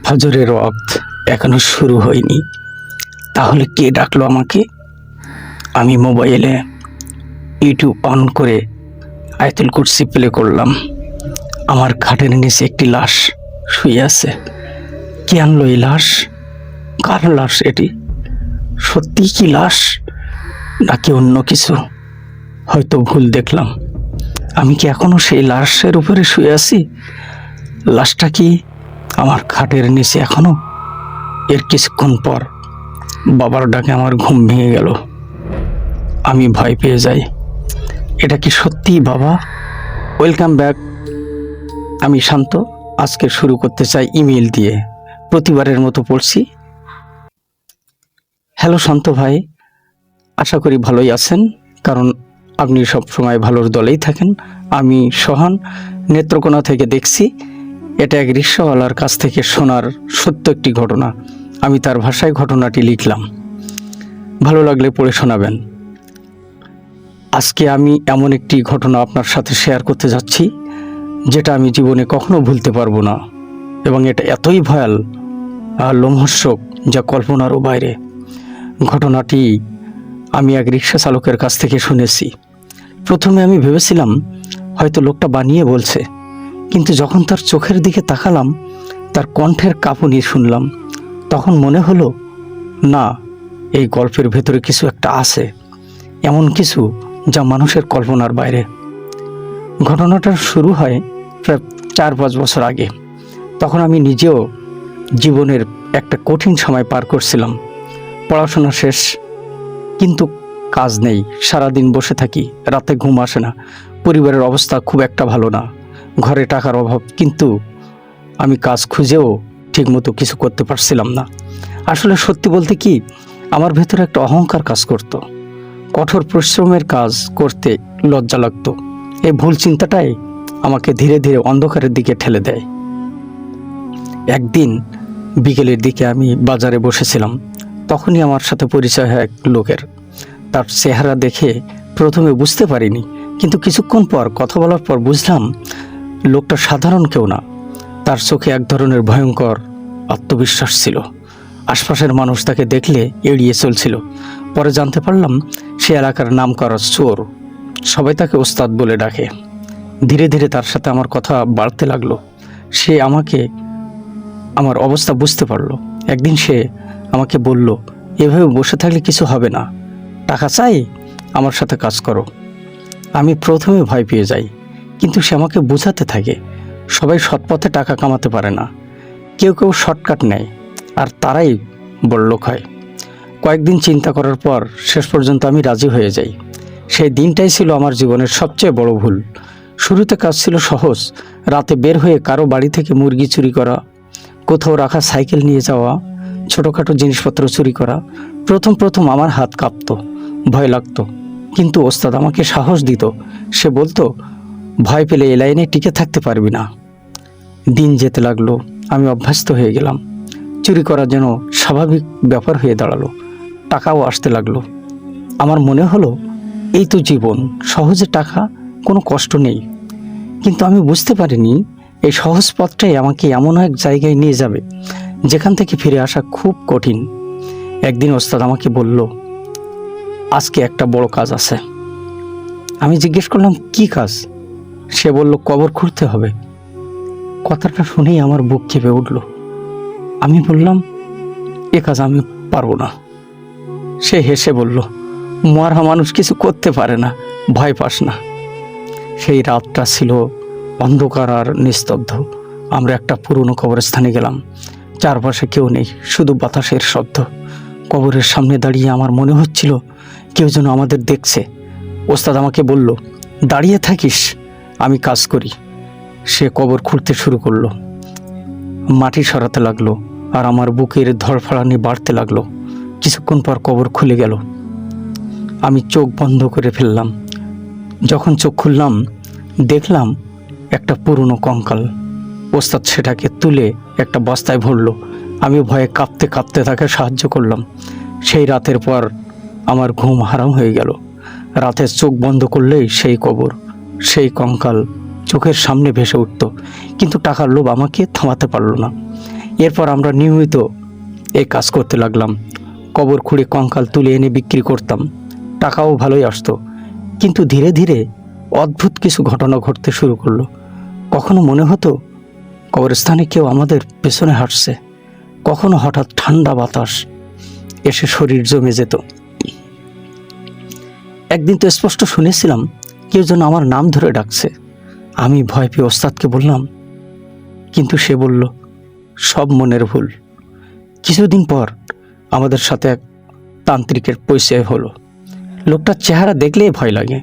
ফজরের ওয়াক্ত এখনো শুরু হয়নি, তাহলে কে ডাকলো আমাকে? আমি মোবাইলে ইউটিউব অন করে আয়াতুল কুরসি প্লে করলাম। আমার খাটের নিচে একটি লাশ শুয়ে আছে। কে আনলো এই লাশ? কার লাশ এটি? সত্যি কি লাশ নাকি অন্য কিছু? হয়তো ভুল দেখলাম। আমি কি এখনো সেই লাশের উপরে শুয়ে আছি? লাশটা কি আমার খাটের নিচে এখনো? এর কিছুক্ষণ পর বাবার ডাকে আমার ঘুম ভেঙে গেল। আমি ভয় পেয়ে যাই। এটা কি সত্যি বাবা? Welcome back. আমি শান্ত। আজকে শুরু করতে চাই ইমেল দিয়ে। প্রতিবারের মতো পড়ছি। হ্যালো শান্ত ভাই, আশা করি ভালোই আছেন, কারণ আপনি সব সময় ভালোর দলেই থাকেন। আমি সোহান নেত্রকোনা থেকে দেখছি। এটা এক রিকশাওয়ালার কাছ থেকে শোনার সত্য একটি ঘটনা। আমি তার ভাষায় ঘটনাটি লিখলাম, ভালো লাগলে পড়ে শোনাবেন। আজকে আমি এমন একটি ঘটনা আপনার সাথে শেয়ার করতে যাচ্ছি যেটা আমি জীবনে কখনো ভুলতে পারবো না, এবং এটা এতই ভয়াল আর লোমহর্ষক যা কল্পনারও বাইরে। ঘটনাটি আমি এক রিকশা চালকের কাছ থেকে শুনেছি। প্রথমে আমি ভেবেছিলাম হয়তো লোকটা বানিয়ে বলছে, কিন্তু যখন তার চোখের দিকে তাকালাম, তার কণ্ঠের কাঁপুনি শুনলাম, তখন মনে হলো না, এই গল্পের ভেতরে কিছু একটা আছে, এমন কিছু যা মানুষের কল্পনার বাইরে। ঘটনাটা শুরু হয় প্রায় 4-5 বছর আগে। তখন আমি নিজেও জীবনের একটা কঠিন সময় পার করছিলাম। পড়াশোনা শেষ, কিন্তু কাজ নেই। সারাদিন বসে থাকি, রাতে ঘুম আসে না। পরিবারের অবস্থা খুব একটা ভালো না, ঘরে টাকার অভাব, কিন্তু আমি কাজ খুঁজেও ঠিকমতো কিছু করতে পারছিলাম না। আসলে সত্যি বলতে কি, আমার ভেতরে একটা অহংকার কাজ করত। কঠোর পরিশ্রমের কাজ করতে লজ্জা লাগতো। এই ভুল চিন্তাটাই আমাকে ধীরে ধীরে অন্ধকারের দিকে ঠেলে দেয়। একদিন বিকেলের দিকে আমি বাজারে বসেছিলাম। তখনই আমার সাথে পরিচয় হয় এক লোকের। তার চেহারা দেখে প্রথমে বুঝতে পারিনি, কিন্তু কিছুক্ষণ পর কথা বলার পর বুঝলাম লোকটা সাধারণ কেউ না। তার চোখে এক ধরনের ভয়ঙ্কর আত্মবিশ্বাস ছিল। আশপাশের মানুষ তাকে দেখলে এড়িয়ে চলছিল। পরে জানতে পারলাম সে এলাকার নামকরা চোর। সবাই তাকে ওস্তাদ বলে ডাকে। ধীরে ধীরে তার সাথে আমার কথা বাড়তে লাগলো। সে আমার অবস্থা বুঝতে পারলো। একদিন সে আমাকে বলল, এভাবে বসে থাকলে কিছু হবে না, টাকা চাই, আমার সাথে কাজ করো। আমি প্রথমে ভয় পেয়ে যাই, কিন্তু সে আমাকে বোঝাতে থাকে সবাই সৎপথে টাকা কামাতে পারে না, কেউ কেউ শর্টকাট নেয়, আর তারাই বড়লোক হয়। কয়েকদিন চিন্তা করার পর শেষ পর্যন্ত আমি রাজি হয়ে যাই। সেই দিনটাই ছিল আমার জীবনের সবচেয়ে বড় ভুল। শুরুতে কাজ ছিল সহজ, রাতে বের হয়ে কারো বাড়ি থেকে মুরগি চুরি করা, কোথাও রাখা সাইকেল নিয়ে যাওয়া, ছোটোখাটো জিনিসপত্র চুরি করা। প্রথম আমার হাত কাঁপতো, ভয় লাগতো, কিন্তু ওস্তাদ আমাকে সাহস দিত। সে বলতো, ভয় পেলে এই লাইনে টিকে থাকতে পারবি না। দিন যেতে লাগলো, আমি অভ্যস্ত হয়ে গেলাম। চুরি করা যেন স্বাভাবিক ব্যাপার হয়ে দাঁড়ালো। টাকাও আসতে লাগলো। আমার মনে হলো এই তো জীবন, সহজে টাকা, কোনো কষ্ট নেই। কিন্তু আমি বুঝতে পারিনি এই সহজ পথটাই আমাকে এমন এক জায়গায় নিয়ে যাবে যেখান থেকে ফিরে আসা খুব কঠিন। একদিন ওস্তাদ আমাকে বলল, আজকে একটা বড় কাজ আছে। আমি জিজ্ঞেস করলাম, কি কাজ? সে বলল, কবর খুঁড়তে হবে। কথাটা শুনেই আমার বুক কেঁপে উঠল। আমি বললাম, এ কাজ আমি পারবো না। সে হেসে বলল, মরা মানুষ কিছু করতে পারে না, ভয় পাস না। সেই রাতটা ছিল অন্ধকার আর নিস্তব্ধ। আমরা একটা পুরনো কবরস্থানে গেলাম। চারপাশে কেউ নেই, শুধু বাতাসের শব্দ। কবরের সামনে দাঁড়িয়ে আমার মনে হচ্ছিল কেউ যেন আমাদের দেখছে। ওস্তাদ আমাকে বলল, দাঁড়িয়ে থাকিস, আমি কাজ করি। সে কবর খুঁড়তে শুরু করলো। মাটি সরাতে লাগলো, আর আমার বুকের ধড়ফড়ানি বাড়তে লাগলো। কিছুক্ষণ পর কবর খুলে গেল। আমি চোখ বন্ধ করে ফেললাম। যখন চোখ খুললাম, দেখলাম একটা পুরনো কঙ্কাল। ওস্তাদ সেটাকে তুলে একটা বস্তায় ভরলো। আমি ভয়ে কাঁপতে কাঁপতে তাকে সাহায্য করলাম। সেই রাতের পর আমার ঘুম হারাম হয়ে গেল। রাতে চোখ বন্ধ করলেই সেই কবর, সেই কঙ্কাল চোখের সামনে ভেসে উঠত, কিন্তু টাকার লোভ আমাকে থামাতে পারল না। এরপর আমরা নিয়মিত এই কাজ করতে লাগলাম। কবর খুঁড়ে কঙ্কাল তুলে এনে বিক্রি করতাম, টাকাও ভালোই আসতো। কিন্তু ধীরে ধীরে অদ্ভুত কিছু ঘটনা ঘটতে শুরু করলো। কখনো মনে হতো কবরস্থানে কেউ আমাদের পেছনে হাঁটছে, কখনো হঠাৎ ঠান্ডা বাতাস এসে শরীর জমে যেত। একদিন তো স্পষ্ট শুনেছিলাম কেউ যেন আমার নাম ধরে ডাকছে। আমি ভয় পেয়ে ওস্তাদকে বললাম, কিন্তু সে বলল সব মনের ভুল। কিছুদিন পর আমাদের সাথে এক তান্ত্রিকের পরিচয় হলো। লোকটার চেহারা দেখলেই ভয় লাগে।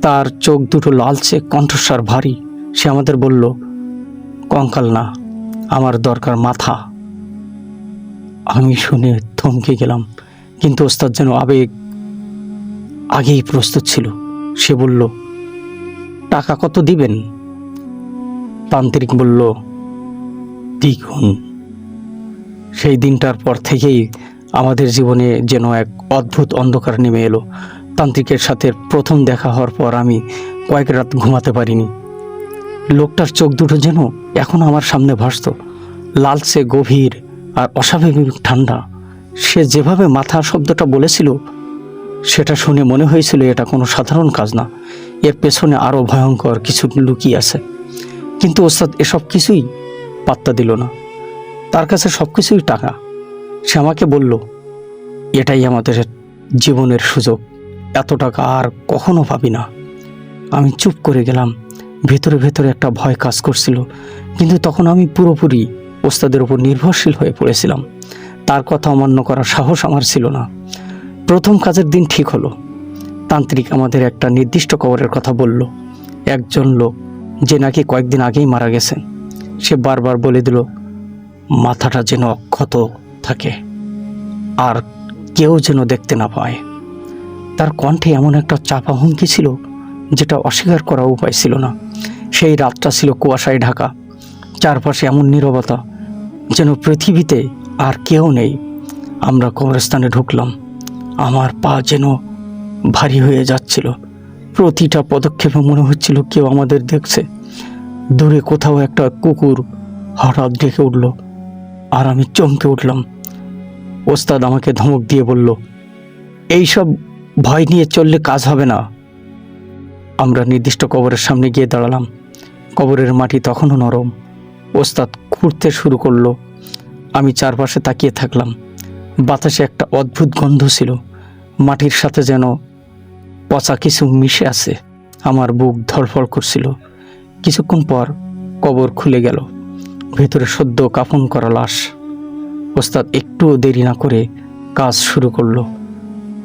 তার চোখ দুটো লালচে, কণ্ঠস্বর ভারী। সে আমাদের বলল, কঙ্কাল না, আমার দরকার মাথা। আমি শুনে থমকে গেলাম, কিন্তু ওস্তাদ যেন আগেই প্রস্তুত ছিল। সে বলল, টাকা কত দিবেন? তান্ত্রিক বলল, দ্বিগুণ। সেই দিনটার পর থেকেই আমাদের জীবনে যেন এক অদ্ভুত অন্ধকার নেমে এলো। তান্ত্রিকের সাথে প্রথম দেখা হওয়ার পর আমি কয়েক রাত ঘুমাতে পারিনি। লোকটার চোখ দুটো যেন এখন আমার সামনে ভাসত, লালচে, গভীর আর অস্বাভাবিক ঠান্ডা। সে যেভাবে মাথা শব্দটা বলেছিল, সেটা শুনে মনে হয়েছিল এটা কোনো সাধারণ কাজ না, এর পেছনে আরও ভয়ঙ্কর কিছু লুকিয়ে আছে। কিন্তু ওস্তাদ এসব কিছুই পাত্তা দিল না। তার কাছে সব কিছুই টাকা। সে আমাকে বলল, এটাই আমাদের জীবনের সুযোগ, এত টাকা আর কখনো পাবি না। আমি চুপ করে গেলাম। ভেতরে ভেতরে একটা ভয় কাজ করছিল, কিন্তু তখন আমি পুরোপুরি ওস্তাদের উপর নির্ভরশীল হয়ে পড়েছিলাম। তার কথা অমান্য করার সাহস আমার ছিল না। প্রথম কাজের দিন ঠিক হলো। তান্ত্রিক আমাদের একটা নির্দিষ্ট কবরের কথা বলল। একজন লোক যে নাকি কয়েকদিন আগেই মারা গেছেন। সে বারবার বলে দিল, মাথাটা যেন অক্ষত থাকে আর কেউ যেন দেখতে না পায়। তার কণ্ঠে এমন একটা চাপা হুমকি ছিল যেটা অস্বীকার করার উপায় ছিল না। সেই রাতটা ছিল কুয়াশায় ঢাকা, চারপাশে এমন নীরবতা যেন পৃথিবীতে আর কেউ নেই। আমরা কবরস্থানে ঢুকলাম। আমার পা যেন ভারী হয়ে যাচ্ছিল। প্রতিটা পদক্ষেপে মনে হচ্ছিল কেউ আমাদের দেখছে। দূরে কোথাও একটা কুকুর হঠাৎ ডেকে উঠল আর আমি চমকে উঠলাম। ওস্তাদ আমাকে ধমক দিয়ে বলল, এইসব ভয় নিয়ে চললে কাজ হবে না। আমরা নির্দিষ্ট কবরের সামনে গিয়ে দাঁড়ালাম। কবরের মাটি তখনও নরম। ওস্তাদ খুঁড়তে শুরু করলো। আমি চারপাশে তাকিয়ে থাকলাম। বাতাসে একটা অদ্ভুত গন্ধ ছিল, মাটির সাথে যেন পচা কিছু মিশে আছে। আমার বুক ধড়ফড় করছিল। কিছুক্ষণ পর কবর খুলে গেল। ভেতরে সদ্য কাফন করা লাশ। ওস্তাদ একটুও দেরি না করে কাজ শুরু করলো।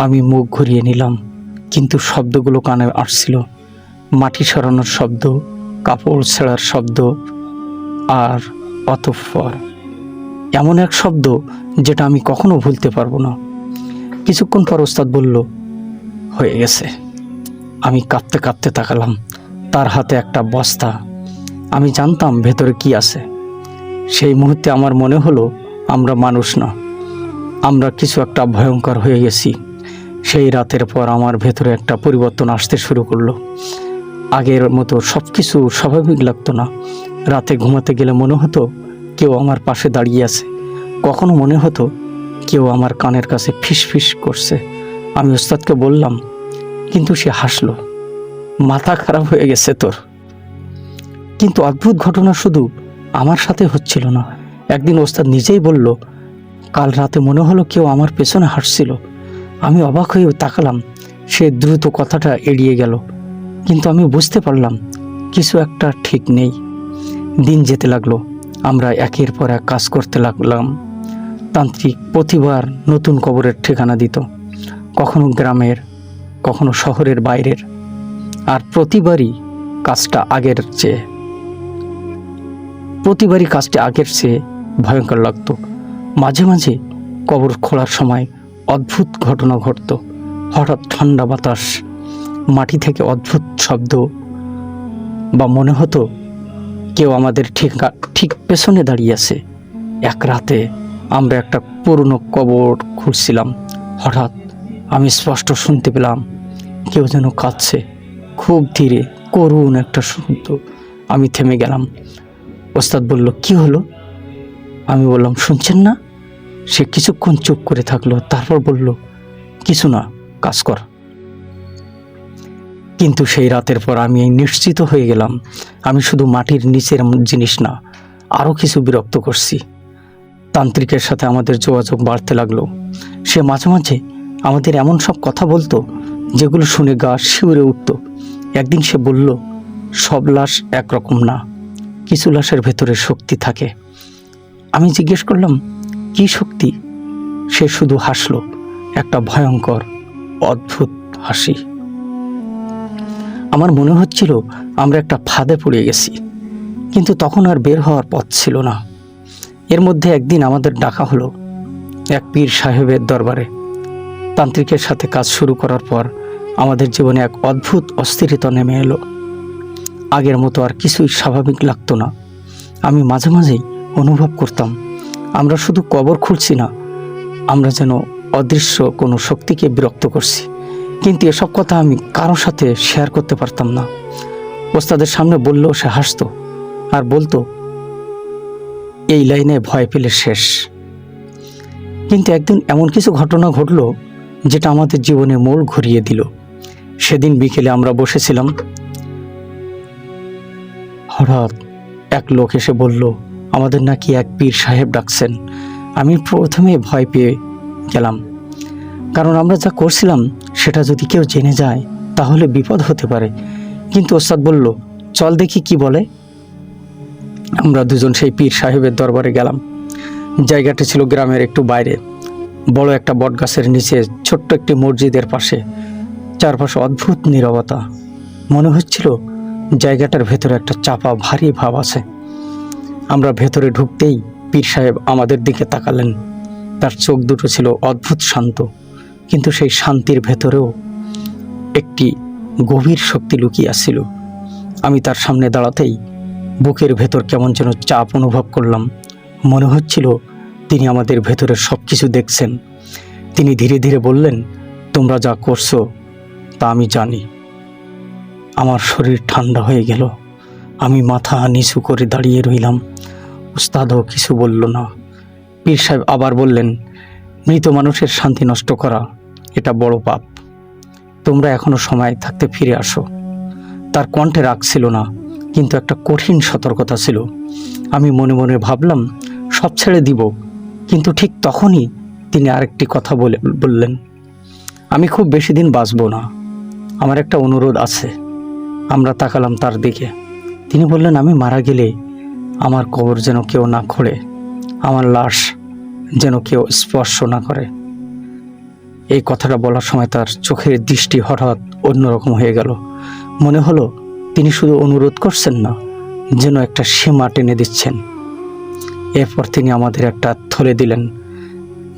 আমি মুখ ঘুরিয়ে নিলাম, কিন্তু শব্দগুলো কানে আসছিল। মাটি সরানোর শব্দ, কাপড় ছেঁড়ার শব্দ, আর অতঃপর এমন এক শব্দ যেটা আমি কখনো ভুলতে পারবো না। কিছুক্ষণ পর ওস্তাদ বলল, হয়ে গেছে। আমি কাঁপতে কাঁপতে তাকালাম। তার হাতে একটা বস্তা। আমি জানতাম ভেতরে কি আছে। সেই মুহূর্তে আমার মনে হলো আমরা মানুষ না, আমরা কিছু একটা ভয়ঙ্কর হয়ে গেছি। সেই রাতের পর আমার ভেতরে একটা পরিবর্তন আসতে শুরু করলো। আগের মতো সব কিছু স্বাভাবিক লাগতো না। রাতে ঘুমাতে গেলে মনে হতো কেউ আমার পাশে দাঁড়িয়ে আছে। কখনো মনে হতো কেউ আমার কানের কাছে ফিসফিস করছে। আমি ওস্তাদকে বললাম, কিন্তু সে হাসলো, মাথা খারাপ হয়ে গেছে তোর। কিন্তু অদ্ভুত ঘটনা শুধু আমার সাথে হচ্ছিল না। একদিন ওস্তাদ নিজেই বলল, কাল রাতে মনে হলো কেউ আমার পেছনে হাসছিল। আমি অবাক হয়ে তাকালাম। সে দ্রুত কথাটা এড়িয়ে গেল, কিন্তু আমি বুঝতে পারলাম কিছু একটা ঠিক নেই। দিন যেতে লাগলো। আমরা একের পর এক কাজ করতে লাগলাম। তান্ত্রিক প্রতিবার নতুন কবরের ঠিকানা দিত, কখনো গ্রামের, কখনো শহরের বাইরের, আর প্রতিবারই কাজটা আগের চেয়ে ভয়ঙ্কর লাগতো। মাঝে মাঝে কবর খোলার সময় অদ্ভুত ঘটনা ঘটত। হঠাৎ ঠান্ডা বাতাস, মাটি থেকে অদ্ভুত শব্দ, বা মনে হতো কেউ আমাদের ঠিক পেছনে দাঁড়িয়ে আছে। এক রাতে আমরা একটা পুরনো কবর খুঁড়ছিলাম। হঠাৎ আমি স্পষ্ট শুনতে পেলাম কেউ যেন কাঁদছে, খুব ধীরে, করুণ একটা শব্দ। আমি থেমে গেলাম। ওস্তাদ বলল, কি হলো? আমি বললাম, শুনছেন না? সে কিছুক্ষণ চুপ করে থাকলো, তারপর বলল, কিছু না, কাজ কর। কিন্তু সেই রাতের পর আমি নিশ্চিত হয়ে গেলাম আমি শুধু মাটির নিচের জিনিস না, আরও কিছু বিরক্ত করছি। তান্ত্রিকের সাথে আমাদের যোগাযোগ বাড়তে লাগলো। সে মাঝে মাঝে আমাদের এমন সব কথা বলতো যেগুলো শুনে গা শিউরে উঠত। একদিন সে বলল, সব লাশ একরকম না, কিছু লাশের ভেতরে শক্তি থাকে। আমি জিজ্ঞেস করলাম, কি শক্তি? সে শুধু হাসলো, একটা ভয়ঙ্কর অদ্ভুত হাসি। আমার মনে হচ্ছিল আমরা একটা ফাঁদে পড়ে গেছি, কিন্তু তখন আর বের হওয়ার পথ ছিল না। এর মধ্যে একদিন আমাদের ডাকা হলো এক পীর সাহেবের দরবারে। তান্ত্রিকের সাথে কাজ শুরু করার পর আমাদের জীবনে এক অদ্ভুত অস্থিরতা নেমে এলো। আগের মতো আর কিছুই স্বাভাবিক লাগতো না। আমি মাঝে মাঝেই অনুভব করতাম আমরা শুধু কবর খুঁড়ছি না, আমরা যেন অদৃশ্য কোনো শক্তিকে বিরক্ত করছি। কিন্তু এসব কথা আমি কারোর সাথে শেয়ার করতে পারতাম না। ওস্তাদের সামনে বললেও সে হাসতো আর বলতো, এই লাইনে ভয় পেলে শেষ। কিন্তু একদিন এমন কিছু ঘটনা ঘটলো যেটা আমাদের জীবনে মোড় ঘুরিয়ে দিল। সেদিন বিকেলে আমরা বসেছিলাম, হঠাৎ এক লোক এসে বলল, আমাদের নাকি এক পীর সাহেব ডাকছেন। আমি প্রথমে ভয় পেয়ে গেলাম, কারণ আমরা যা করছিলাম সেটা যদি কেউ জেনে যায় তাহলে বিপদ হতে পারে। কিন্তু ওস্তাদ বলল, চল দেখি কি বলে। আমরা দুজন সেই পীর সাহেবের দরবারে গেলাম। জায়গাটি ছিল গ্রামের একটু বাইরে, বড় একটা বটগাছের নিচে, ছোট্ট একটি মসজিদের পাশে। চারপাশে অদ্ভুত নীরবতা। মনে হচ্ছিল জায়গাটার ভেতরে একটা চাপা ভারী ভাব আছে। আমরা ভেতরে ঢুকতেই পীর সাহেব আমাদের দিকে তাকালেন। তার চোখ দুটো ছিল অদ্ভুত শান্ত, কিন্তু সেই শান্তির ভেতরেও একটি গভীর শক্তি লুকিয়ে ছিল। আমি তার সামনে দাঁড়াতেই বুকের ভেতর কেমন যেন চাপ অনুভব করলাম। মনে হচ্ছিল তিনি আমাদের ভেতরের সব কিছু দেখছেন। তিনি ধীরে ধীরে বললেন, তোমরা যা করছো তা আমি জানি। আমার শরীর ঠান্ডা হয়ে গেল। আমি মাথা নিচু করে দাঁড়িয়ে রইলাম। উস্তাদও কিছু বলল না। পীর সাহেব আবার বললেন, মৃত মানুষের শান্তি নষ্ট করা এটা বড় পাপ। তোমরা এখনো সময় থাকতে ফিরে আসো। তার কণ্ঠে রাগ ছিল না, কিন্তু একটা কঠিন সতর্কতা ছিল। আমি মনে মনে ভাবলাম সব ছেড়ে দিব, কিন্তু ঠিক তখনই তিনি আরেকটি কথা বললেন, আমি খুব বেশি দিন বাঁচব না, আমার একটা অনুরোধ আছে। আমরা তাকালাম তার দিকে। তিনি বললেন, আমি মারা গেলে আমার কবর যেন কেউ না খোঁড়ে, আমার লাশ যেন কেউ স্পর্শ না করে। এই কথাটা বলার সময় তার চোখের দৃষ্টি হঠাৎ অন্যরকম হয়ে গেল। মনে হলো তিনি শুধু অনুরোধ করছেন না, যেন একটা সীমা টেনে দিচ্ছেন। এরপর তিনি আমাদের একটা থলে দিলেন,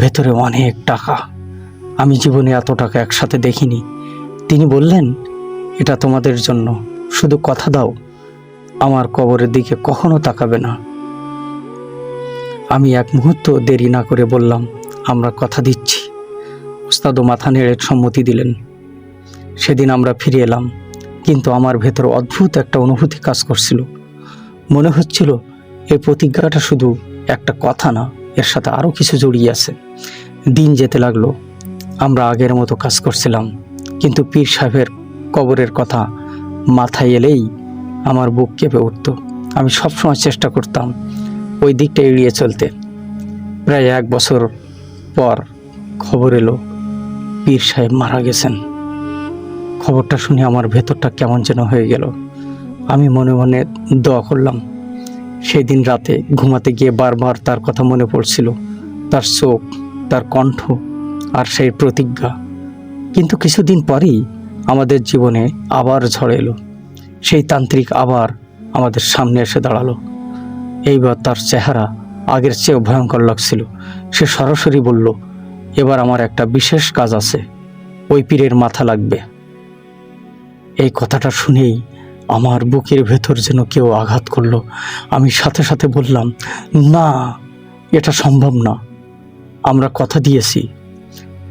ভেতরে অনেক টাকা। আমি জীবনে এত টাকা একসাথে দেখিনি। তিনি বললেন, এটা তোমাদের জন্য, শুধু কথা দাও আমার কবরের দিকে কখনো তাকাবে না। আমি এক মুহূর্ত দেরি না করে বললাম, আমরা কথা দিচ্ছি। উস্তাদও মাথা নেড়ে সম্মতি দিলেন। সেদিন আমরা ফিরে এলাম, কিন্তু আমার ভেতর অদ্ভুত একটা অনুভূতি কাজ করছিল। মনে হচ্ছিল এই প্রতিজ্ঞাটা শুধু একটা কথা না, এর সাথে আরও কিছু জড়িয়ে আছে। দিন যেতে লাগলো, আমরা আগের মতো কাজ করছিলাম, কিন্তু পীর সাহেবের কবরের কথা মাথায় এলেই আমার বুক কেঁপে উঠত। আমি সবসময় চেষ্টা করতাম ওই দিকটা এড়িয়ে চলতে। প্রায় 1 বছর পর খবর এলো পীর সাহেব মারা গেছেন। খবরটা শুনে আমার ভেতরটা কেমন যেন হয়ে গেল। আমি মনে মনে দোয়া করলাম। সেই দিন রাতে ঘুমাতে গিয়ে বারবার তার কথা মনে পড়ছিল, তার চোখ, তার কণ্ঠ আর সেই প্রতিজ্ঞা। কিন্তু কিছুদিন পরেই আমাদের জীবনে আবার ঝড় এলো। সেই তান্ত্রিক আবার আমাদের সামনে এসে দাঁড়ালো। এইবার তার চেহারা আগের চেয়েও ভয়ঙ্কর লাগছিল। সে সরাসরি বলল, এবার আমার একটা বিশেষ কাজ আছে, ওই পীরের মাথা লাগবে। এই কথাটা শুনেই আমার বুকের ভেতর যেন কেউ আঘাত করলো। আমি সাথে সাথে বললাম, না, এটা সম্ভব না, আমরা কথা দিয়েছি।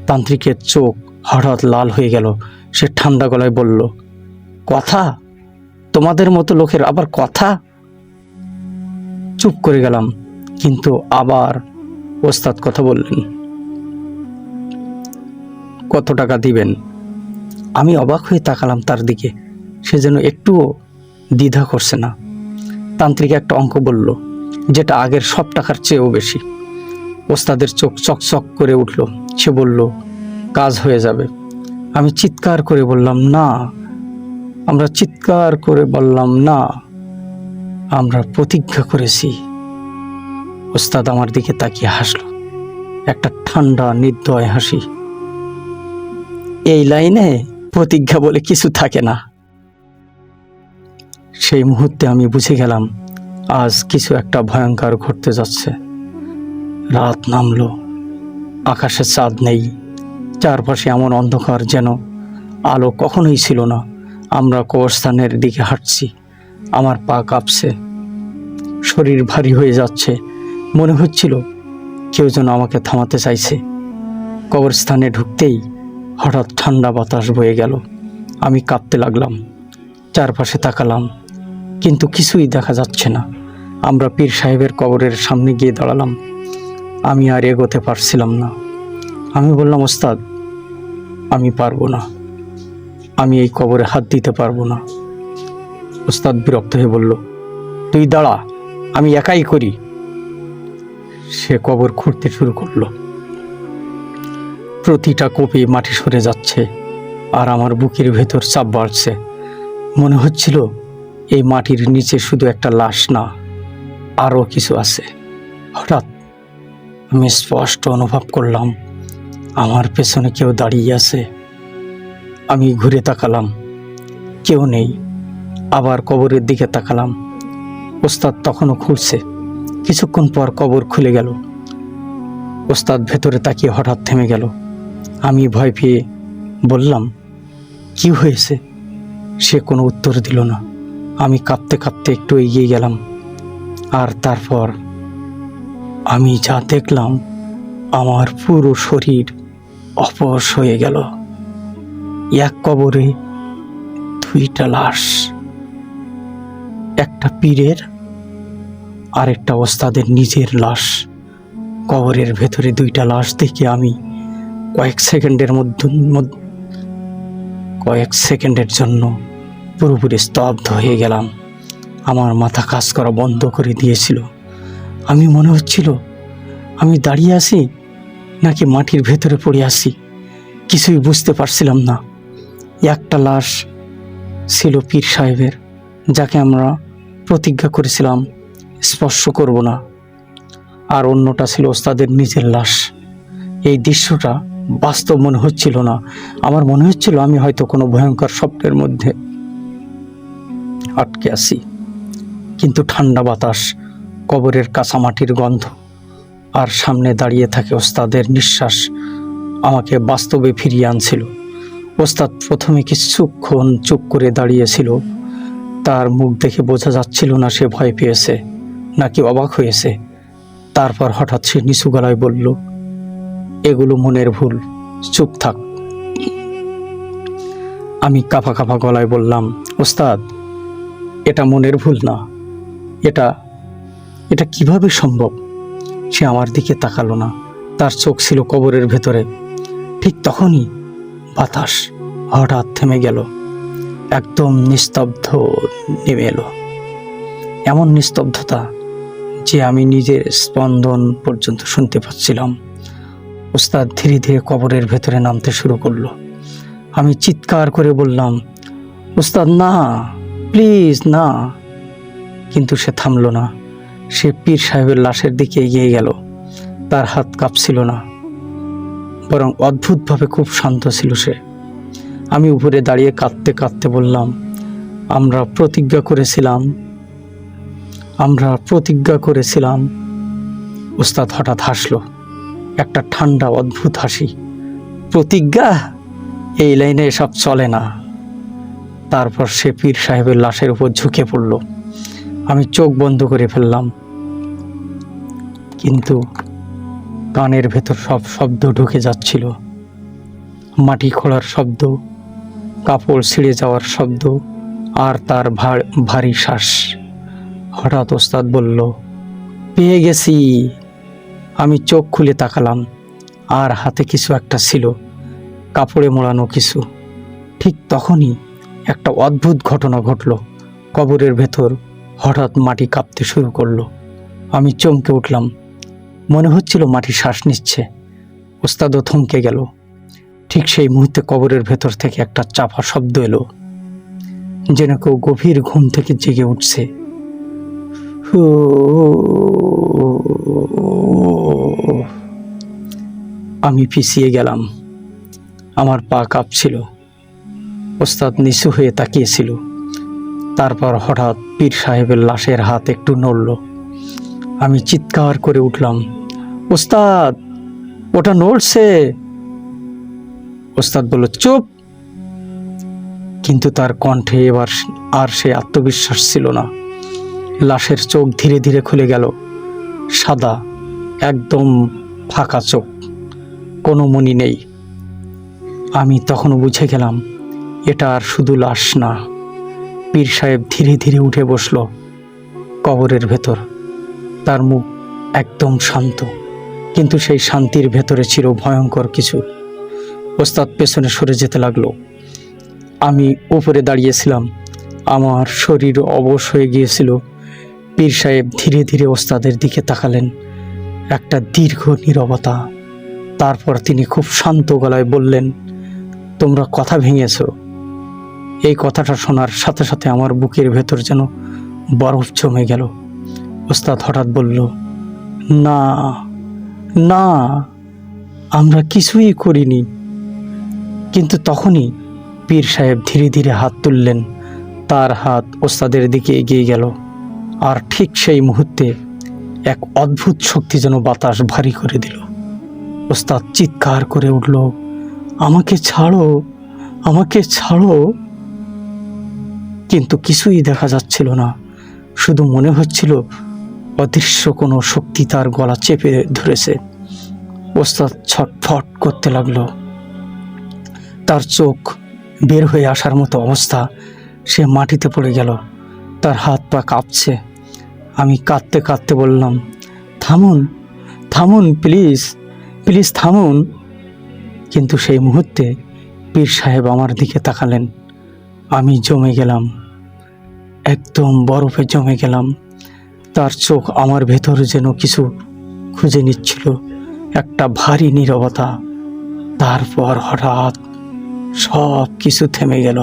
তান্ত্রিকের চোখ হঠাৎ লাল হয়ে গেল। সে ঠান্ডা গলায় বলল, কথা? তোমাদের মতো লোকের আবার কথা? চুপ করে গেলাম। কিন্তু আবার ওস্তাদ কথা বললেন, কত টাকা দিবেন? আমি অবাক হয়ে তাকালাম তার দিকে। সে যেন একটুও দ্বিধা করছে না। তান্ত্রিক একটা অঙ্ক বলল, যেটা আগের সব টাকার চেয়েও বেশি। ওস্তাদের চোখ চকচক করে উঠল। সে বলল, কাজ হয়ে যাবে। আমি চিৎকার করে বললাম, না। আমরা প্রতিজ্ঞা করেছি। ওস্তাদ আমার দিকে তাকিয়ে হাসল, একটা ঠান্ডা নির্দয় হাসি। এই লাইনে প্রতিজ্ঞা বলে কিছু থাকে না। সেই মুহূর্তে আমি বুঝে গেলাম আজ কিছু একটা ভয়ঙ্কর ঘটতে যাচ্ছে। রাত নামলো, আকাশে চাঁদ নেই, চারপাশে এমন অন্ধকার যেন আলো কখনোই ছিল না। আমরা কবরস্থানের দিকে হাঁটছি। আমার পা কাঁপছে, শরীর ভারী হয়ে যাচ্ছে। মনে হচ্ছিল কেউ যেন আমাকে থামাতে চাইছে। কবরস্থানে ঢুকতেই হঠাৎ ঠান্ডা বাতাস বয়ে গেল। আমি কাঁপতে লাগলাম, চারপাশে তাকালাম, কিন্তু কিছুই দেখা যাচ্ছে না। আমরা পীর সাহেবের কবরের সামনে গিয়ে দাঁড়ালাম। আমি আর এগোতে পারছিলাম না। আমি বললাম, ওস্তাদ, আমি পারবো না, আমি এই কবরে হাত দিতে পারবো না। ওস্তাদ বিরক্ত হয়ে বলল, তুই দাঁড়া, আমি একাই করি। সে কবর খুঁড়তে শুরু করলো। প্রতিটা কোপে মাটি সরে যাচ্ছে, আর আমার বুকের ভেতর চাপ বাড়ছে। মনে হচ্ছিল এই মাটির নিচে শুধু একটা লাশ না, আরও কিছু আছে। হঠাৎ আমি স্পষ্ট অনুভব করলাম আমার পেছনে কেউ দাঁড়িয়ে আছে। আমি ঘুরে তাকালাম, কেউ নেই। আবার কবরের দিকে তাকালাম, ওস্তাদ তখনও খুঁড়ছে। কিছুক্ষণ পর কবর খুলে গেল। ওস্তাদ ভেতরে তাকিয়ে হঠাৎ থেমে গেল। আমি ভয় পেয়ে বললাম, কি হয়েছে? সে কোনো উত্তর দিল না। আমি কাঁপতে কাঁপতে একটু এগিয়ে গেলাম, আর তারপর আমি যা দেখলাম, আমার পুরো শরীর অপস হয়ে গেল। এক কবরে দুইটা লাশ, একটা পীরের আর একটা ওস্তাদের নিজের লাশ। কবরের ভেতরে দুইটা লাশ দেখে আমি কয়েক সেকেন্ডের জন্য পুরোপুরি স্তব্ধ হয়ে গেলাম। আমার মাথা কাজ করা বন্ধ করে দিয়েছিল। আমি মনে হচ্ছিল আমি দাঁড়িয়ে আছি নাকি মাটির ভেতরে পড়ে আছি, কিছুই বুঝতে পারছিলাম না। একটা লাশ ছিল পীর সাহেবের, যাকে আমরা প্রতিজ্ঞা করেছিলাম স্পর্শ করব না, আর অন্যটা ছিল ওস্তাদের নিজের লাশ। এই দৃশ্যটা বাস্তব মনে হচ্ছিল না। আমার মনে হচ্ছিল আমি হয়তো কোনো ভয়ঙ্কর স্বপ্নের মধ্যে আটকে আছি। কিন্তু ঠান্ডা বাতাস, কবরের কাঁচা মাটির গন্ধ, আর সামনে দাঁড়িয়ে থাকে ওস্তাদের নিঃশ্বাস আমাকে বাস্তবে ফিরিয়ে আনছিল। ওস্তাদ প্রথমে কিছুক্ষণ চুপ করে দাঁড়িয়েছিল। তার মুখ দেখে বোঝা যাচ্ছিল না সে ভয় পেয়েছে নাকি অবাক হয়েছে। তারপর হঠাৎ সে নিচু গলায় বলল, এগুলো মনের ভুল, চুপ থাক। আমি কাঁপা কাঁপা গলায় বললাম, ওস্তাদ, এটা মনের ভুল না, এটা কিভাবে সম্ভব? সে আমার দিকে তাকালো না, তার চোখ ছিল কবরের ভেতরে। ঠিক তখনই বাতাস হঠাৎ থেমে গেল, একদম নিস্তব্ধ নেমে এলো। এমন নিস্তব্ধতা যে আমি নিজের স্পন্দন পর্যন্ত শুনতে পাচ্ছিলাম। ওস্তাদ ধীরে ধীরে কবরের ভেতরে নামতে শুরু করলো। আমি চিৎকার করে বললাম, ওস্তাদ, না, প্লিজ না। কিন্তু সে থামলো না। সে পীর সাহেবের লাশের দিকে এগিয়ে গেল। তার হাত কাঁপছিল না, বরং অদ্ভুতভাবে খুব শান্ত ছিল সে। আমি উপরে দাঁড়িয়ে কাঁদতে কাঁদতে বললাম, আমরা প্রতিজ্ঞা করেছিলাম। ওস্তাদ হঠাৎ হাসলো, একটা ঠান্ডা অদ্ভুত হাসি। প্রতিজ্ঞা? এই লাইনে এসব চলে না। তারপর সে পীর সাহেবের লাশের উপর ঝুঁকে পড়ল। আমি চোখ বন্ধ করে ফেললাম, কিন্তু কানের ভেতর সব শব্দ ঢুকে যাচ্ছিল। মাটি খোঁড়ার শব্দ, কাপড় ছিঁড়ে যাওয়ার শব্দ, আর তার ভারী শ্বাস। হঠাৎ ওস্তাদ বলল, পেয়ে গেছি। আমি চোখ খুলে তাকালাম, আর হাতে কিছু একটা ছিল, কাপড়ে মোড়ানো কিছু। ঠিক তখনই একটা অদ্ভুত ঘটনা ঘটল। কবরের ভেতর হঠাৎ মাটি কাঁপতে শুরু করলো। আমি চমকে উঠলাম, মনে হচ্ছিল মাটি শ্বাস নিচ্ছে। ওস্তাদও থমকে গেল। ঠিক সেই মুহূর্তে কবরের ভেতর থেকে একটা চাপা শব্দ এলো, যেন কেউ গভীর ঘুম থেকে জেগে উঠছে। আমি পিছিয়ে গেলাম, আমার পা কাঁপছিল। ওস্তাদ নিচু হয়ে তাকিয়েছিল। তারপর হঠাৎ পীর সাহেবের লাশের হাত একটু নড়ল। আমি চিৎকার করে উঠলাম, ওস্তাদ, ওটা নড়ছে। ওস্তাদ বলল, চুপ। কিন্তু তার কণ্ঠে এবার আর সে আত্মবিশ্বাস ছিল না। লাশের চোখ ধীরে ধীরে খুলে গেল, সাদা, একদম ফাঁকা চোখ, কোনো মনি নেই। আমি তখনও বুঝে গেলাম এটা আর শুধু লাশ না। পীর সাহেব ধীরে ধীরে উঠে বসল কবরের ভেতর। তার মুখ একদম শান্ত, কিন্তু সেই শান্তির ভেতরে ছিল ভয়ঙ্কর কিছু। ওস্তাদ পেছনে সরে যেতে লাগলো। আমি উপরে দাঁড়িয়েছিলাম, আমার শরীর অবশ হয়ে গিয়েছিল। পীর সাহেব ধীরে ধীরে ওস্তাদের দিকে তাকালেন। একটা দীর্ঘ নীরবতা। তারপর তিনি খুব শান্ত গলায় বললেন, তোমরা কথা ভেঙেছ। এই কথাটা শোনার সাথে সাথে আমার বুকের ভেতর যেন বরফ জমে গেল। ওস্তাদ হঠাৎ বলল, না না, আমরা কিছুই করিনি। কিন্তু তখনই পীর সাহেব ধীরে ধীরে হাত তুললেন। তার হাত ওস্তাদের দিকে এগিয়ে গেল। আর ঠিক সেই মুহূর্তে এক অদ্ভুত শক্তি যেন বাতাস ভারী করে দিল। ওস্তাদ চিৎকার করে উঠল, আমাকে ছাড়ো, আমাকে ছাড়ো। কিন্তু কিছুই দেখা যাচ্ছিল না, শুধু মনে হচ্ছিল অদৃশ্য কোনো শক্তি তার গলা চেপে ধরেছে। ওস্তাদ ছটফট করতে লাগলো। তার চোখ বের হয়ে আসার মতো অবস্থা। সে মাটিতে পড়ে গেল, তার হাত পা কাঁপছে। আমি কাঁদতে কাঁদতে বললাম, থামুন, থামুন, প্লিজ, প্লিজ থামুন। কিন্তু সেই মুহূর্তে পীর সাহেব আমার দিকে তাকালেন। আমি জমে গেলাম, একদম বরফে জমে গেলাম। তার চোখ আমার ভেতর যেন কিছু খুঁজে নিচ্ছিল। একটা ভারী নীরবতা। তারপর হঠাৎ সব কিছু থেমে গেল।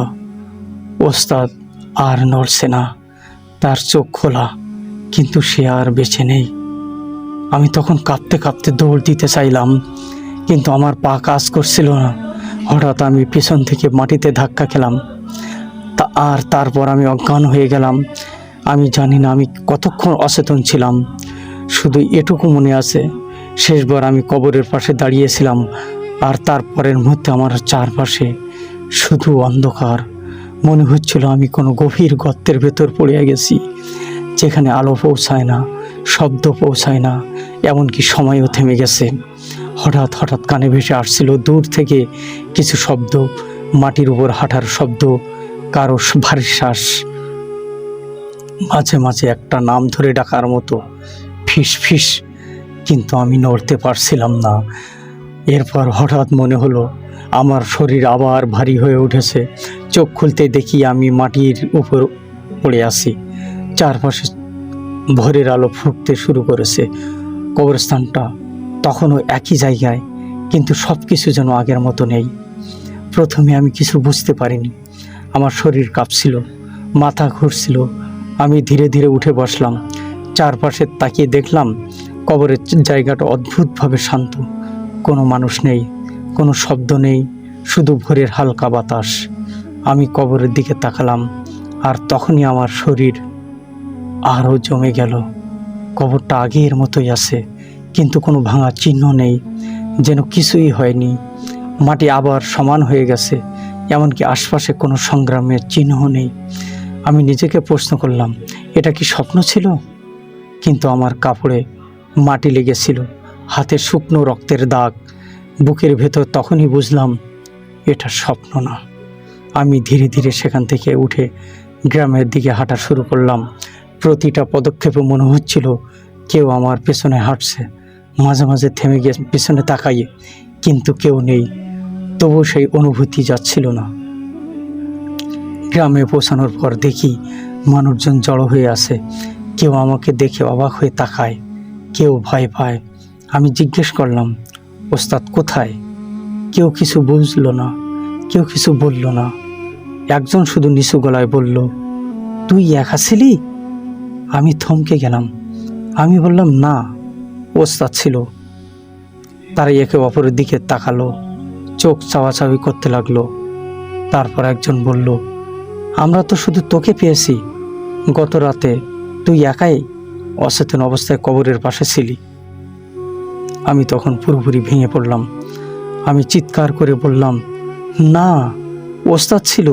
ওস্তাদ আর নড়ছে না, তার চোখ খোলা, কিন্তু সে আর বেঁচে নেই। আমি তখন কাঁপতে কাঁপতে দৌড় দিতে চাইলাম, কিন্তু আমার পা কাজ করছিল না। হঠাৎ আমি পেছন থেকে মাটিতে ধাক্কা খেলাম, তারপর আমি অজ্ঞান হয়ে গেলাম। আমি জানি না আমি কতক্ষণ অচেতন ছিলাম। শুধু এটুকু মনে আছে, শেষবার আমি কবরের পাশে দাঁড়িয়েছিলাম, আর তারপরের মুহূর্তে আমার চারপাশে শুধু অন্ধকার। মনে হচ্ছিল আমি কোনো গভীর গর্তের ভেতর পড়ে গেছি, যেখানে আলো পৌঁছায় না, শব্দ পৌঁছায় না, এমনকি সময়ও থেমে গেছে। হঠাৎ হঠাৎ কানে ভেসে আসছিল দূর থেকে কিছু শব্দ, মাটির উপর হাঁটার শব্দ, কারো ভারী শ্বাস, মাঝে মাঝে একটা নাম ধরে ডাকার মতো, ফিস ফিস। কিন্তু আমি নড়তে পারছিলাম না। এরপর হঠাৎ মনে হলো আমার শরীর আবার ভারী হয়ে উঠেছে। চোখ খুলতে দেখি আমি মাটির উপর পড়ে আছি। চারপাশে ভোরের আলো ফুটতে শুরু করেছে। কবরস্থানটা তখনও একই জায়গায়, কিন্তু সব কিছু যেন আগের মতো নেই। প্রথমে আমি কিছু বুঝতে পারিনি। আমার শরীর কাঁপছিল, মাথা ঘুরছিল। আমি ধীরে ধীরে উঠে বসলাম। চারপাশে তাকিয়ে দেখলাম কবরের জায়গাটা অদ্ভুতভাবে শান্ত। কোনো মানুষ নেই, কোনো শব্দ নেই, শুধু ভোরের হালকা বাতাস। আমি কবরের দিকে তাকালাম, আর তখনই আমার শরীর আরও জমে গেল। কবরটা আগের মতোই আছে, কিন্তু কোনো ভাঙা চিহ্ন নেই, যেন কিছুই হয়নি। মাটি আবার সমান হয়ে গেছে, এমনকি আশপাশে কোনো সংগ্রামের চিহ্ন নেই। আমি নিজেকে প্রশ্ন করলাম, এটা কি স্বপ্ন ছিল? কিন্তু আমার কাপড়ে মাটি লেগেছিল, হাতে শুকনো রক্তের দাগ, বুকের ভেতর। তখনই বুঝলাম এটা স্বপ্ন না। আমি ধীরে ধীরে সেখান থেকে উঠে গ্রামের দিকে হাঁটা শুরু করলাম। প্রতিটা পদক্ষেপে মনে হচ্ছিল কেউ আমার পেছনে হাঁটছে, মাঝে মাঝে থেমে গিয়ে পেছনে তাকাইয়ে, কিন্তু কেউ নেই। তবু সেই অনুভূতি যাচ্ছিল না। গ্রামে পৌঁছানোর পর দেখি মানুষজন জড়ো হয়ে আছে। কেউ আমাকে দেখে অবাক হয়ে তাকায়, কেউ ভয় পায়। আমি জিজ্ঞেস করলাম, ওস্তাদ কোথায়? কেউ কিছু বুঝলো না, কেউ কিছু বলল না। একজন শুধু নিচু গলায় বলল, তুই একা ছিলি? আমি থমকে গেলাম। আমি বললাম, না, ওস্তাদ ছিল। তারা একে অপরের দিকে তাকালো, চোখ চাওয়াচাওয়ি করতে লাগলো। তারপর একজন বলল, আমরা তো শুধু তোকে পেয়েছি। গত রাতে তুই একাই অচেতন অবস্থায় কবরের পাশে ছিলি। আমি তখন পুরোপুরি ভেঙে পড়লাম। আমি চিৎকার করে বললাম, না, ওস্তাদ ছিল,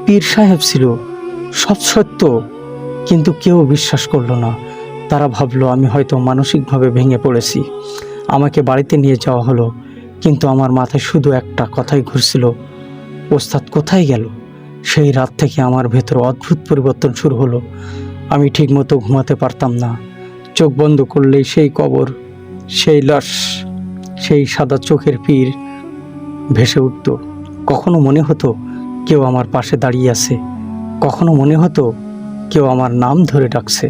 পীর সাহেব ছিল, সব সত্য। কিন্তু কেউ বিশ্বাস করলো না। তারা ভাবলো আমি হয়তো মানসিকভাবে ভেঙে পড়েছি। আমাকে বাড়িতে নিয়ে যাওয়া হলো, কিন্তু আমার মাথায় শুধু একটা কথাই ঘুরছিল, ওস্তাদ কোথায় গেল? সেই রাত থেকে আমার ভেতর অদ্ভুত পরিবর্তন শুরু হলো। আমি ঠিকমতো ঘুমাতে পারতাম না। চোখ বন্ধ করলেই সেই কবর, সেই লাশ, সেই সাদা চোখের পীর ভেসে উঠত। কখনো মনে হতো কেউ আমার পাশে দাঁড়িয়ে আছে, কখনো মনে হতো কেউ আমার নাম ধরে ডাকছে।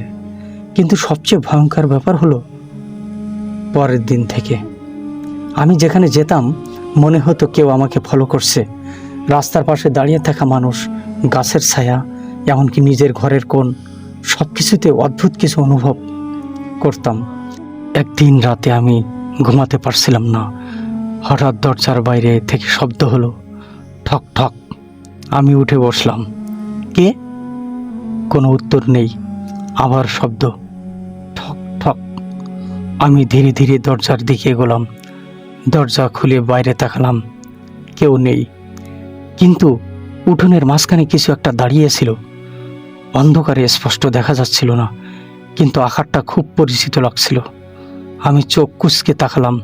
কিন্তু সবচেয়ে ভয়ঙ্কর ব্যাপার হলো, পরের দিন থেকে আমি যেখানে যেতাম মনে হতো কেউ আমাকে ফলো করছে। রাস্তার পাশে দাঁড়িয়ে থাকা মানুষ, গাছের ছায়া, এমনকি নিজের ঘরের কোণ, সব কিছুতে অদ্ভুত কিছু অনুভব করতাম। একদিন রাতে আমি ঘুমাতে পারছিলাম না। হঠাৎ দরজার বাইরে থেকে শব্দ হলো, ঠক ঠক। আমি উঠে বসলাম। কে? কোনো উত্তর নেই। আবার শব্দ, ঠক ঠক। আমি ধীরে ধীরে দরজার দিকে এগোলাম। দরজা খুলে বাইরে তাকালাম, কেউ নেই। কিন্তু উঠোনের মাঝখানে কিছু একটা দাঁড়িয়েছিল। অন্ধকারে স্পষ্ট দেখা যাচ্ছিল না, কিন্তু আকারটা খুব পরিচিত লাগছিল। আমি চোখ কুঁচকে তাকালাম,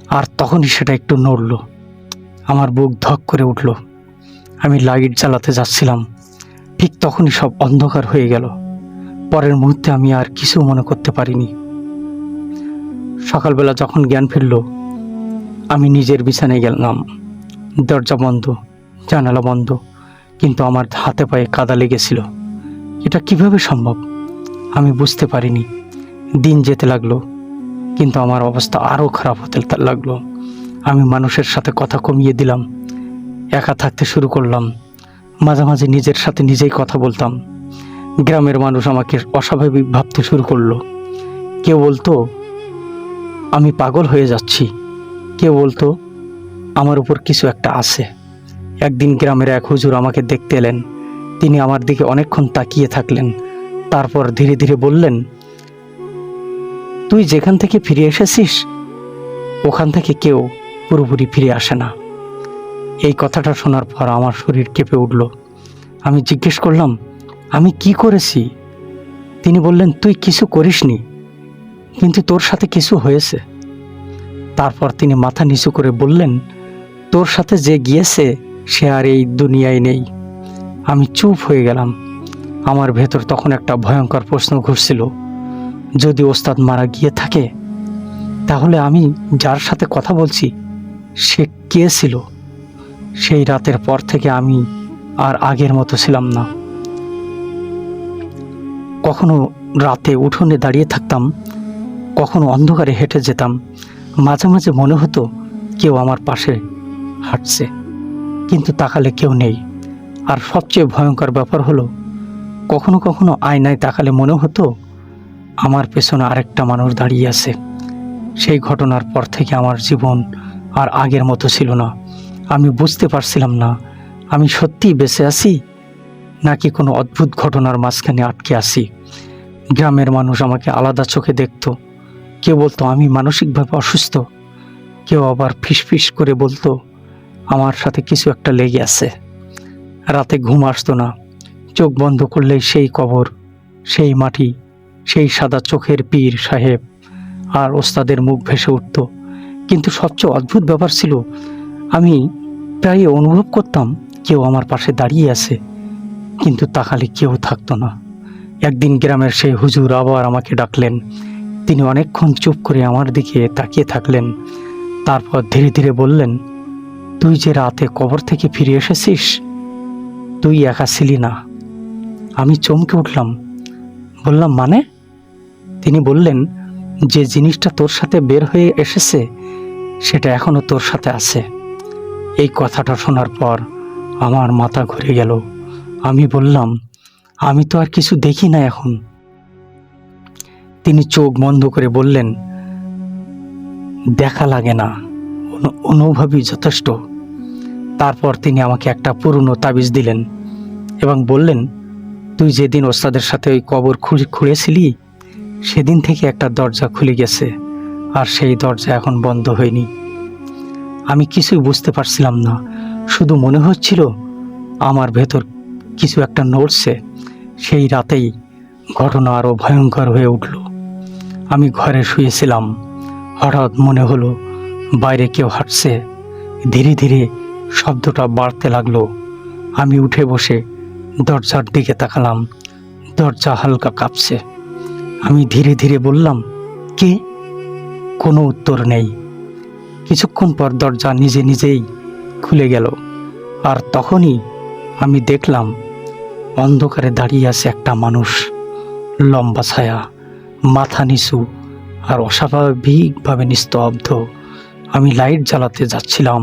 আর তখনই সেটা একটু নড়ল। আমার বুক ধক করে উঠল। আমি লাইট জ্বালাতে যাচ্ছিলাম, ঠিক তখনই সব অন্ধকার হয়ে গেল। পরের মুহূর্তে আমি আর কিছু মনে করতে পারিনি। সকালবেলা যখন জ্ঞান ফিরল, আমি নিজের বিছানায় গেলাম। দরজা বন্ধ, জানালা বন্ধ, কিন্তু আমার হাতে পায়ে কাদা লেগেছিল। এটা কিভাবে সম্ভব আমি বুঝতে পারিনি। দিন যেতে লাগলো, কিন্তু আমার অবস্থা আরও খারাপ হতে লাগলো। আমি মানুষের সাথে কথা কমিয়ে দিলাম, একা থাকতে শুরু করলাম। মাঝে মাঝে নিজের সাথে নিজেই কথা বলতাম। গ্রামের মানুষ আমাকে অস্বাভাবিক ভাবতে শুরু করলো। কেউ বলতো আমি পাগল হয়ে যাচ্ছি, কেউ বলতো আমার উপর কিছু একটা আছে। একদিন গ্রামের এক হুজুর আমাকে দেখতে এলেন। তিনি আমার দিকে অনেকক্ষণ তাকিয়ে থাকলেন, তারপর ধীরে ধীরে বললেন, তুই যেখান থেকে ফিরে এসেছিস ওখান থেকে কেউ পুরোপুরি ফিরে আসে না। এই কথাটা শোনার পর আমার শরীর কেঁপে উঠল। আমি জিজ্ঞেস করলাম, আমি কি করেছি? তিনি বললেন, তুই কিছু করিসনি, কিন্তু তোর সাথে কিছু হয়েছে। তারপর তিনি মাথা নিচু করে বললেন, তোর সাথে যে গিয়েছে সে আর এই দুনিয়ায় নেই। আমি চুপ হয়ে গেলাম। আমার ভেতর তখন একটা ভয়ঙ্কর প্রশ্ন ঘুরছিল, যদি ওস্তাদ মারা গিয়ে থাকে, তাহলে আমি যার সাথে কথা বলছি সে কে ছিল? সেই রাতের পর থেকে আমি আর আগের মতো ছিলাম না। কখনো রাতে উঠোনে দাঁড়িয়ে থাকতাম, কখনো অন্ধকারে হেঁটে যেতাম। মাঝে মাঝে মনে হতো কেউ আমার পাশে হাঁটছে, কিন্তু তাকালে কেউ নেই। আর সবচেয়ে ভয়ঙ্কর ব্যাপার হলো, কখনো কখনো আয়নায় তাকালে মনে হতো আমার পেছনে আরেকটা মানুষ দাঁড়িয়ে আছে। সেই ঘটনার পর থেকে আমার জীবন আর আগের মতো ছিল না। আমি বুঝতে পারছিলাম না আমি সত্যিই বেঁচে আছি নাকি কোনো অদ্ভুত ঘটনার মাঝখানে আটকে আছি। গ্রামের মানুষ আমাকে আলাদা চোখে দেখত। কেউ বলতো আমি মানসিকভাবে অসুস্থ, কেউ আবার ফিসফিস করে বলতো আমার সাথে কিছু একটা লেগে আছে। রাতে ঘুম আসতো না। চোখ বন্ধ করলেই সেই কবর, সেই মাটি, সেই সাদা চোখের পীর সাহেব আর ওস্তাদের মুখ ভেসে উঠত। কিন্তু সবচেয়ে অদ্ভুত ব্যাপার ছিল, আমি প্রায় অনুভব করতাম কেউ আমার পাশে দাঁড়িয়ে আছে, কিন্তু তাকালে কেউ থাকতো না। একদিন গ্রামের সেই হুজুর আবার আমাকে ডাকলেন। তিনি অনেকক্ষণ চুপ করে আমার দিকে তাকিয়ে থাকলেন। তারপর ধীরে ধীরে বললেন, তুই যে রাতে কবর থেকে ফিরে এসেছিস, তুই একা ছিলি না। আমি চমকে উঠলাম, বললাম মানে? তিনি বললেন, যে জিনিসটা তোর সাথে বের হয়ে এসেছে সেটা এখনো তোর সাথে আছে। এই কথাটা শোনার পর আমার মাথা ঘুরে গেল। আমি বললাম, আমি তো আর কিছু দেখি না এখন। তিনি চোখ বন্ধ করে বললেন, দেখা লাগে না, অনুভবই যথেষ্ট। তারপর তিনি আমাকে একটা পুরনো তাবিজ দিলেন এবং বললেন, তুই যেদিন ওস্তাদের সাথে ওই কবর খুঁড়েছিলি সেদিন থেকে একটা দরজা খুলে গেছে, আর সেই দরজা এখন বন্ধ হয়নি। আমি কিছুই বুঝতে পারছিলাম না, শুধু মনে হচ্ছিল আমার ভেতর কিছু একটা নড়ছে। সেই রাতেই ঘটনা আরো ভয়ঙ্কর হয়ে উঠল। আমি ঘরে শুয়েছিলাম, হঠাৎ মনে হলো বাইরে কেউ হাঁটছে। ধীরে ধীরে শব্দটা বাড়তে লাগলো। আমি উঠে বসে দরজার দিকে তাকালাম, দরজা হালকা কাঁপছে। আমি ধীরে ধীরে বললাম, কে? কোনো উত্তর নেই। কিছুক্ষণ পর দরজা নিজে নিজেই খুলে গেল, আর তখনই আমি দেখলাম অন্ধকারে দাঁড়িয়ে আছে একটা মানুষ, লম্বা ছায়া, মাথা নিচু আর অস্বাভাবিকভাবে নিস্তব্ধ। আমি লাইট জ্বালাতে যাচ্ছিলাম,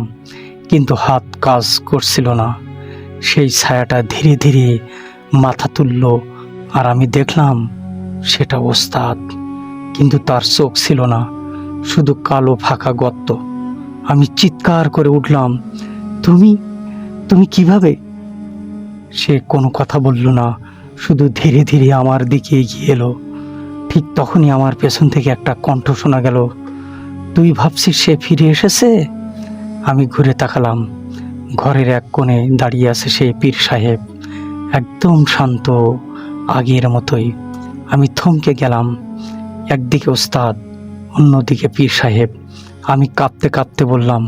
কিন্তু হাত কাজ করছিল না। সেই ছায়াটা ধীরে ধীরে মাথা তুলল, আর আমি দেখলাম সেটা ওস্তাদ, কিন্তু তার চোখ ছিল না, শুধু কালো ফাঁকা গর্ত। আমি চিৎকার করে উঠলাম, তুমি তুমি কিভাবে? সে কোনো কথা বলল না, শুধু ধীরে ধীরে আমার দিকে এগিয়ে এলো। ঠিক তখনই আমার পেছন থেকে একটা কণ্ঠ শোনা গেল, তুই ভাবছিস সে ফিরে এসেছে? আমি ঘুরে তাকালাম, ঘরের এক কোণে দাঁড়িয়ে আছে সেই পীর সাহেব, একদম শান্ত, আগের মতোই। আমি থমকে গেলাম। একদিকে ওস্তাদ, অন্যদিকে পীর সাহেব। আমি কাঁপতে কাঁপতে বললাম,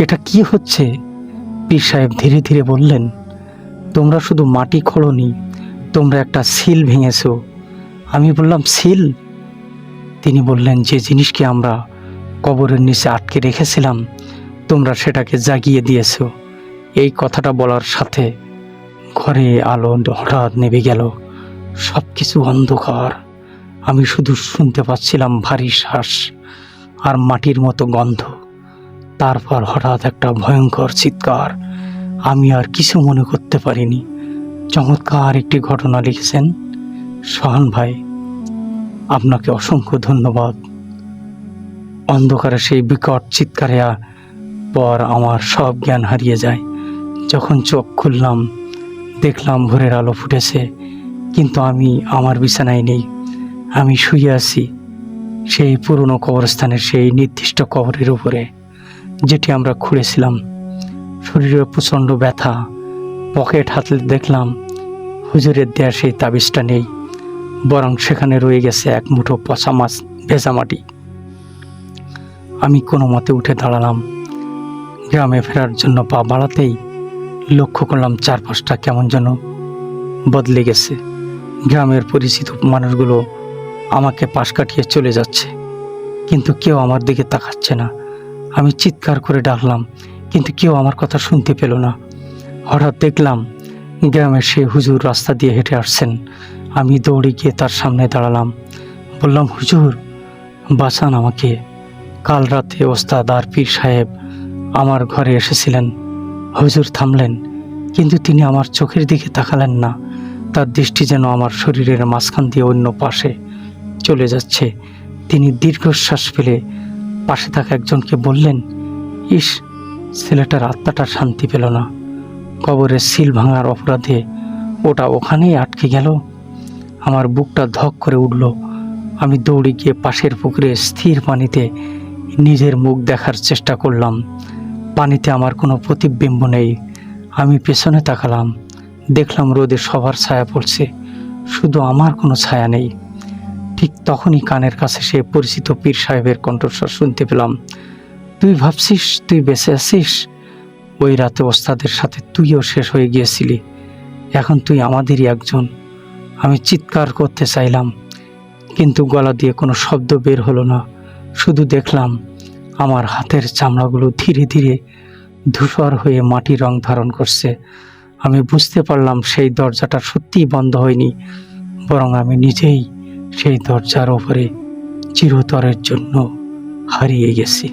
এটা কি হচ্ছে? পীর সাহেব ধীরে ধীরে বললেন, তোমরা শুধু মাটি খোঁড়োনি, তোমরা একটা সিল ভেঙেছো। আমি বললাম, সিল? তিনি বললেন, যে জিনিসকে আমরা কবরের নিচে আটকে রেখেছিলাম তোমরা সেটাকে জাগিয়ে দিয়েছো। এই কথাটা বলার সাথে ঘরে আলো হঠাৎ নেভে গেল, সব কিছু অন্ধকার। আমি শুধু শুনতে পাচ্ছিলাম ভারী শ্বাস আর মাটির মতো গন্ধ। তারপর হঠাৎ একটা ভয়ঙ্কর চিৎকার। আমি আর কিছু মনে করতে পারিনি। চমৎকার একটি ঘটনা লিখেছেন সোহান ভাই, আপনাকে অসংখ্য ধন্যবাদ। অন্ধকারে সেই বিকট চিৎকারে পর আমার সব জ্ঞান হারিয়ে যায়। যখন চোখ খুললাম দেখলাম ভোরের আলো ফুটেছে, কিন্তু আমি আমার বিছানায় নেই। আমি শুয়ে আছি সেই পুরনো কবরস্থানের সেই নির্দিষ্ট কবরের উপরে, যেটি আমরা খুঁড়েছিলাম। শরীরে প্রচণ্ড ব্যথা। পকেট হাতলে দেখলাম হুজুরের দেয়া সেই তাবিজটা নেই, বরং সেখানে রয়ে গেছে এক মুঠো পচা মাছ ভেজা মাটি। আমি কোনো মতে উঠে দাঁড়ালাম। গ্রামে ফেরার জন্য পা বাড়াতেই লক্ষ্য করলাম চারপাশটা কেমন যেন বদলে গেছে। গ্রামের পরিচিত মানুষগুলো আমাকে পাশ কাটিয়ে চলে যাচ্ছে, কিন্তু কেউ আমার দিকে তাকাচ্ছে না। আমি চিৎকার করে ডাকলাম, কিন্তু কেউ আমার কথা শুনতে পেল না। হঠাৎ দেখলাম গ্রামের সেই হুজুর রাস্তা দিয়ে হেঁটে আসছেন। আমি দৌড়ে গিয়ে তার সামনে দাঁড়ালাম, বললাম, হুজুর বাঁচান আমাকে। কাল রাতে ওস্তাদ আর পীর সাহেব আমার ঘরে এসেছিলেন। হুজুর থামলেন, কিন্তু তিনি আমার চোখের দিকে তাকালেন না। তার দৃষ্টি যেন আমার শরীরের মাঝখান দিয়ে অন্য পাশে চলে যাচ্ছে। তিনি দীর্ঘশ্বাস ফেলে পাশে থাকা একজনকে বললেন, ইস, ছেলেটার আত্মাটা শান্তি পেল না। কবরের সিল ভাঙার অপরাধে ওটা ওখানেই আটকে গেল। আমার বুকটা ধক করে উঠল। আমি দৌড়ে গিয়ে পাশের পুকুরে স্থির পানিতে নিজের মুখ দেখার চেষ্টা করলাম। পানিতে আমার কোনো প্রতিবিম্ব নেই। আমি পেছনে তাকালাম, দেখলাম রোদে সবার ছায়া পড়ছে, শুধু আমার কোনো ছায়া নেই। ঠিক তখনই কানের কাছে সে পরিচিত পীর সাহেবের কণ্ঠস্বর শুনতে পেলাম, তুই ভাবছিস তুই বেঁচে আছিস? ওই রাতে ওস্তাদের সাথে তুইও শেষ হয়ে গিয়েছিলি, এখন তুই আমাদেরই একজন। আমি চিৎকার করতে চাইলাম, কিন্তু গলা দিয়ে কোনো শব্দ বের হলো না। শুধু দেখলাম আমার হাতের চামড়াগুলো ধীরে ধীরে ধূসর হয়ে মাটির রং ধারণ করছে। আমি বুঝতে পারলাম সেই দরজাটা সত্যিই বন্ধ হয়নি, বরং আমি নিজেই সেই দরজার ওপরে চিরতরের জন্য হারিয়ে গেছি।